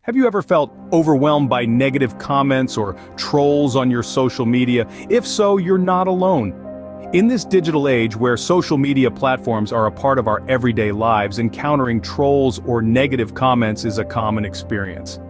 Have you ever felt overwhelmed by negative comments or trolls on your social media? If so, you're not alone. In this digital age where social media platforms are a part of our everyday lives, encountering trolls or negative comments is a common experience.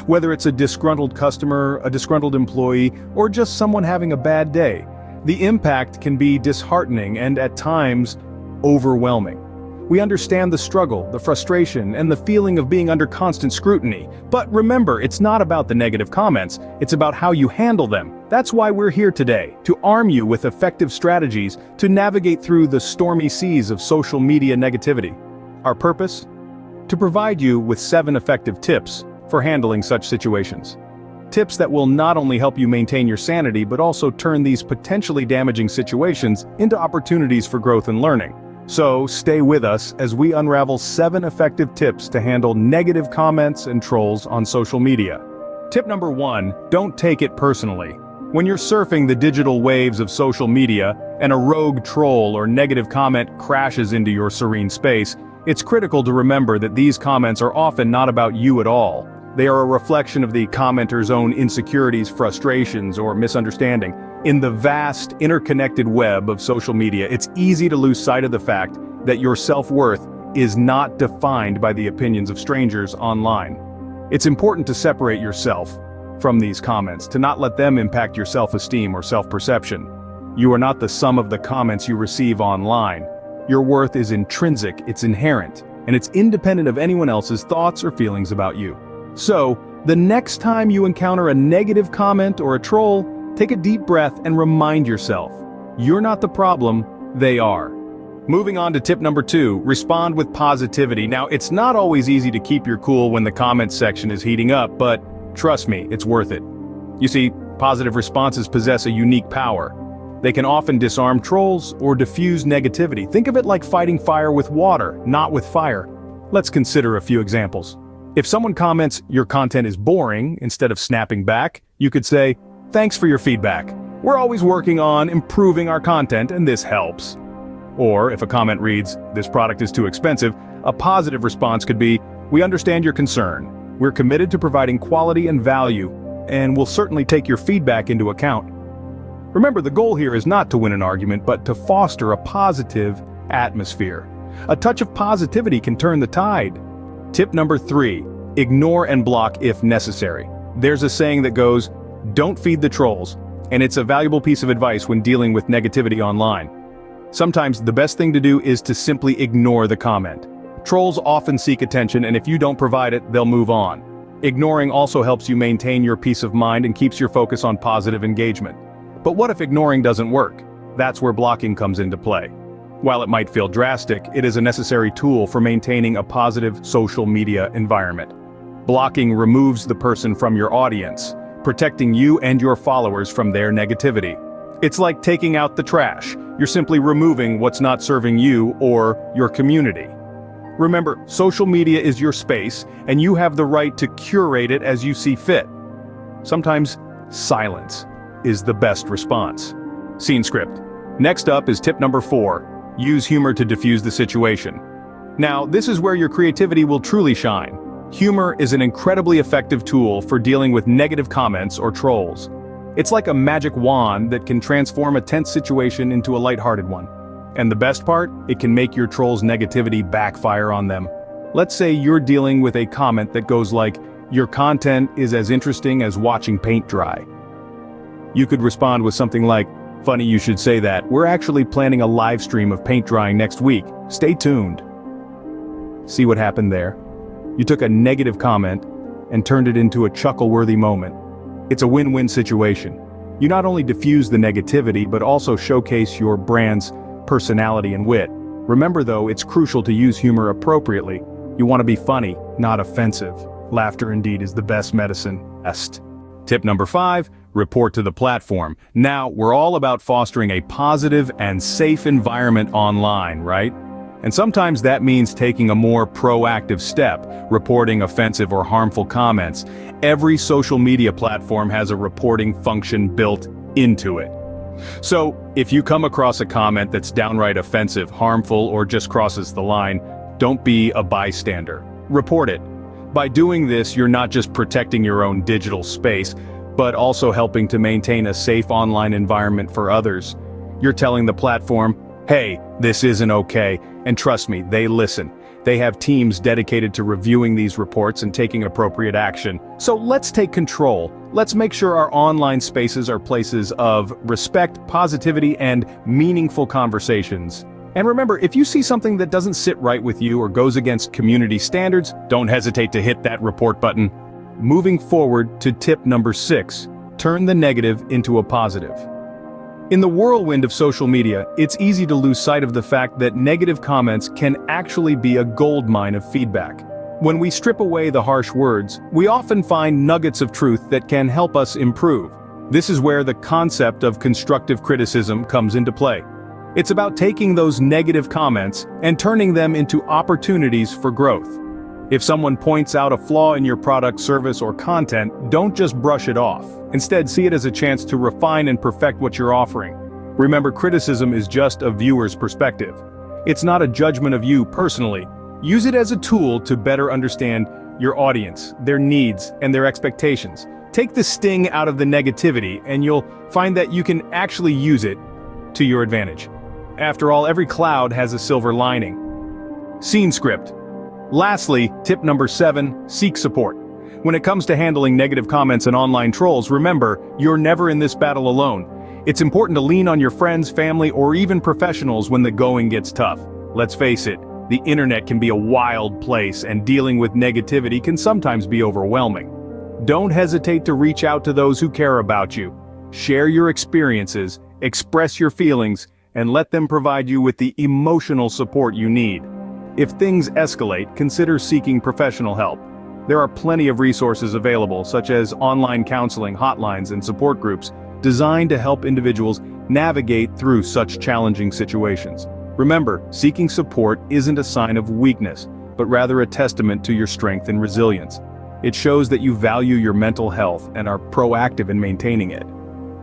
Whether it's a disgruntled customer, a disgruntled employee, or just someone having a bad day, the impact can be disheartening and at times overwhelming. We understand the struggle, the frustration, and the feeling of being under constant scrutiny. But remember, it's not about the negative comments, it's about how you handle them. That's why we're here today, to arm you with effective strategies to navigate through the stormy seas of social media negativity. Our purpose? To provide you with 7 effective tips for handling such situations. Tips that will not only help you maintain your sanity but also turn these potentially damaging situations into opportunities for growth and learning. So stay with us as we unravel 7 effective tips to handle negative comments and trolls on social media. Tip number 1, don't take it personally. When you're surfing the digital waves of social media and a rogue troll or negative comment crashes into your serene space, it's critical to remember that these comments are often not about you at all. They are a reflection of the commenter's own insecurities, frustrations, or misunderstanding. In the vast, interconnected web of social media, it's easy to lose sight of the fact that your self-worth is not defined by the opinions of strangers online. It's important to separate yourself from these comments, to not let them impact your self-esteem or self-perception. You are not the sum of the comments you receive online. Your worth is intrinsic, it's inherent, and it's independent of anyone else's thoughts or feelings about you. So, the next time you encounter a negative comment or a troll, take a deep breath and remind yourself, you're not the problem, they are. Moving on to tip number 2, respond with positivity. Now, it's not always easy to keep your cool when the comments section is heating up, but trust me, it's worth it. You see, positive responses possess a unique power. They can often disarm trolls or diffuse negativity. Think of it like fighting fire with water, not with fire. Let's consider a few examples. If someone comments, your content is boring, instead of snapping back, you could say, thanks for your feedback. We're always working on improving our content and this helps. Or if a comment reads, this product is too expensive, a positive response could be, we understand your concern. We're committed to providing quality and value, and we'll certainly take your feedback into account. Remember, the goal here is not to win an argument, but to foster a positive atmosphere. A touch of positivity can turn the tide. Tip number 3, ignore and block if necessary. There's a saying that goes, don't feed the trolls, and it's a valuable piece of advice when dealing with negativity online. Sometimes the best thing to do is to simply ignore the comment. Trolls often seek attention, and if you don't provide it, they'll move on. Ignoring also helps you maintain your peace of mind and keeps your focus on positive engagement. But what if ignoring doesn't work? That's where blocking comes into play. While it might feel drastic, it is a necessary tool for maintaining a positive social media environment. Blocking removes the person from your audience, protecting you and your followers from their negativity. It's like taking out the trash. You're simply removing what's not serving you or your community. Remember, social media is your space, and you have the right to curate it as you see fit. Sometimes, silence is the best response. Scene script. Next up is tip number 4. Use humor to diffuse the situation. Now, this is where your creativity will truly shine. Humor is an incredibly effective tool for dealing with negative comments or trolls. It's like a magic wand that can transform a tense situation into a lighthearted one. And the best part, it can make your troll's negativity backfire on them. Let's say you're dealing with a comment that goes like, your content is as interesting as watching paint dry. You could respond with something like, funny you should say that, we're actually planning a live stream of paint drying next week, stay tuned. See what happened there? You took a negative comment and turned it into a chuckle-worthy moment. It's a win-win situation. You not only diffuse the negativity, but also showcase your brand's personality and wit. Remember though, it's crucial to use humor appropriately. You want to be funny, not offensive. Laughter indeed is the best medicine. Tip number 5, report to the platform. Now, we're all about fostering a positive and safe environment online, right? And sometimes that means taking a more proactive step, reporting offensive or harmful comments. Every social media platform has a reporting function built into it. So, if you come across a comment that's downright offensive, harmful, or just crosses the line, don't be a bystander. Report it. By doing this, you're not just protecting your own digital space, but also helping to maintain a safe online environment for others. You're telling the platform, hey, this isn't okay, and trust me, they listen. They have teams dedicated to reviewing these reports and taking appropriate action. So let's take control. Let's make sure our online spaces are places of respect, positivity, and meaningful conversations. And remember, if you see something that doesn't sit right with you or goes against community standards, don't hesitate to hit that report button. Moving forward to tip number 6, turn the negative into a positive. In the whirlwind of social media, it's easy to lose sight of the fact that negative comments can actually be a goldmine of feedback. When we strip away the harsh words, we often find nuggets of truth that can help us improve. This is where the concept of constructive criticism comes into play. It's about taking those negative comments and turning them into opportunities for growth. If someone points out a flaw in your product, service, or content, don't just brush it off. Instead, see it as a chance to refine and perfect what you're offering. Remember, criticism is just a viewer's perspective. It's not a judgment of you personally. Use it as a tool to better understand your audience, their needs, and their expectations. Take the sting out of the negativity, and you'll find that you can actually use it to your advantage. After all, every cloud has a silver lining. Scene script. Lastly, tip number 7, seek support. When it comes to handling negative comments and online trolls, remember, you're never in this battle alone. It's important to lean on your friends, family, or even professionals when the going gets tough. Let's face it, the internet can be a wild place, and dealing with negativity can sometimes be overwhelming. Don't hesitate to reach out to those who care about you. Share your experiences, express your feelings, and let them provide you with the emotional support you need. If things escalate, consider seeking professional help. There are plenty of resources available, such as online counseling, hotlines, and support groups, designed to help individuals navigate through such challenging situations. Remember, seeking support isn't a sign of weakness, but rather a testament to your strength and resilience. It shows that you value your mental health and are proactive in maintaining it.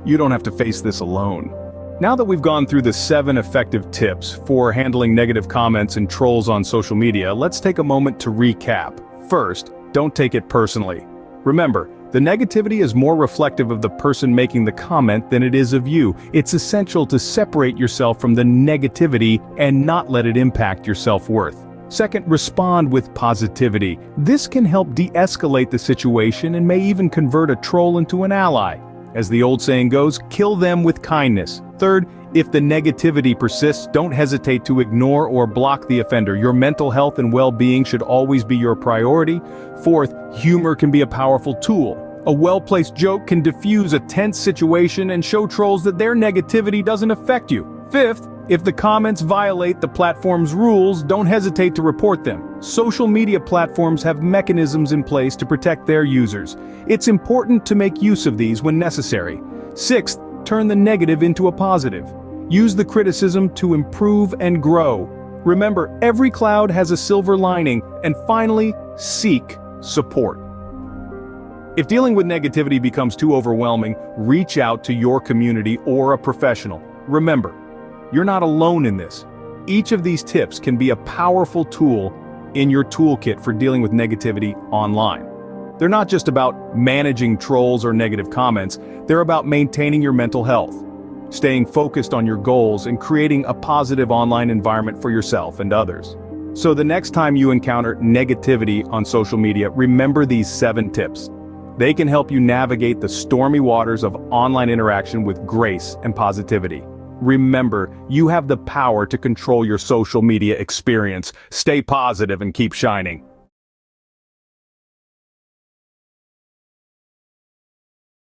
You don't have to face this alone. Now that we've gone through the 7 effective tips for handling negative comments and trolls on social media, let's take a moment to recap. First, don't take it personally. Remember, the negativity is more reflective of the person making the comment than it is of you. It's essential to separate yourself from the negativity and not let it impact your self-worth. Second, respond with positivity. This can help de-escalate the situation and may even convert a troll into an ally. As the old saying goes, kill them with kindness. Third, if the negativity persists, don't hesitate to ignore or block the offender. Your mental health and well-being should always be your priority. Fourth, humor can be a powerful tool. A well-placed joke can diffuse a tense situation and show trolls that their negativity doesn't affect you. Fifth, if the comments violate the platform's rules, don't hesitate to report them. Social media platforms have mechanisms in place to protect their users. It's important to make use of these when necessary. Sixth, turn the negative into a positive. Use the criticism to improve and grow. Remember, every cloud has a silver lining. And finally, seek support. If dealing with negativity becomes too overwhelming, reach out to your community or a professional. Remember, you're not alone in this. Each of these tips can be a powerful tool in your toolkit for dealing with negativity online. They're not just about managing trolls or negative comments, they're about maintaining your mental health, staying focused on your goals, and creating a positive online environment for yourself and others. So the next time you encounter negativity on social media, remember these 7 tips. They can help you navigate the stormy waters of online interaction with grace and positivity. Remember, you have the power to control your social media experience. Stay positive and keep shining.